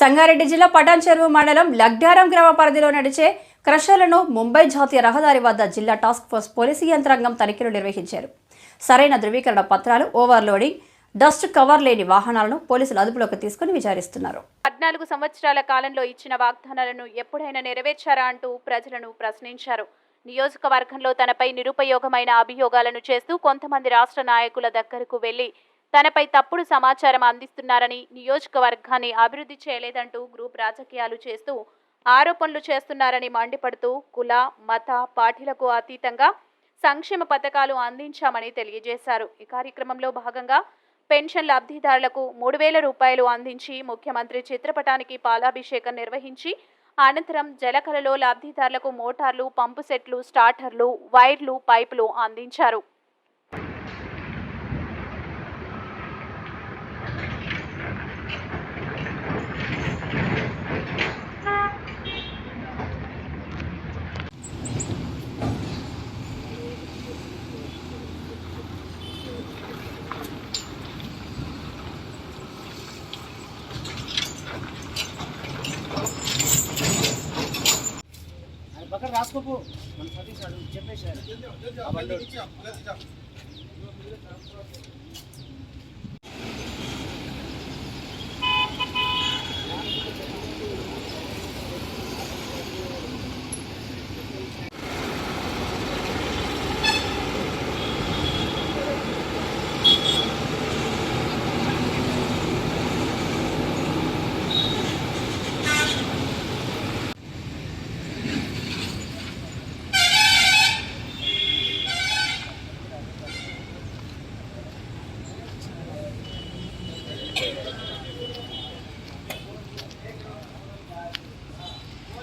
సంగారెడ్డి జిల్లా పటాన్ చెరువు మండలం లగ్డారం గ్రామ పరిధిలో నడిచే క్రషర్లను ముంబై జాతీయ రహదారి వద్ద జిల్లా టాస్క్ ఫోర్స్ పోలీసు యంత్రాంగం తనిఖీలు నిర్వహించారు. సరైన ధృవీకరణ పత్రాలు, ఓవర్లోడింగ్, డస్ట్ కవర్ లేని వాహనాలను పోలీసులు అదుపులోకి తీసుకుని విచారిస్తున్నారు. 14 సంవత్సరాల కాలంలో ఇచ్చిన వాగ్దానాలను ఎప్పుడైనా నెరవేర్చారా అంటూ ప్రజలను ప్రశ్నించారు. నియోజకవర్గంలో తనపై నిరుపయోగమైన అభియోగాలను చేస్తూ కొంతమంది రాష్ట్ర నాయకుల దగ్గరకు వెళ్లి తనపై తప్పుడు సమాచారం అందిస్తున్నారని, నియోజకవర్గాన్ని అభివృద్ధి చేయలేదంటూ గ్రూప్ రాజకీయాలు చేస్తూ ఆరోపణలు చేస్తున్నారని మండిపడుతూ కుల, మత, పార్టీలకు అతీతంగా సంక్షేమ పథకాలు అందించామని తెలియజేశారు. ఈ కార్యక్రమంలో భాగంగా పెన్షన్ లబ్ధిదారులకు 3,000 రూపాయలు అందించి ముఖ్యమంత్రి చిత్రపటానికి పాలాభిషేకం నిర్వహించి అనంతరం జలకళలో లబ్ధిదారులకు మోటార్లు, పంపు సెట్లు, స్టార్టర్లు, వైర్లు, పైపులు అందించారు. పక్కన రాసుకోపు మన సతీష్ చెప్పేశారు.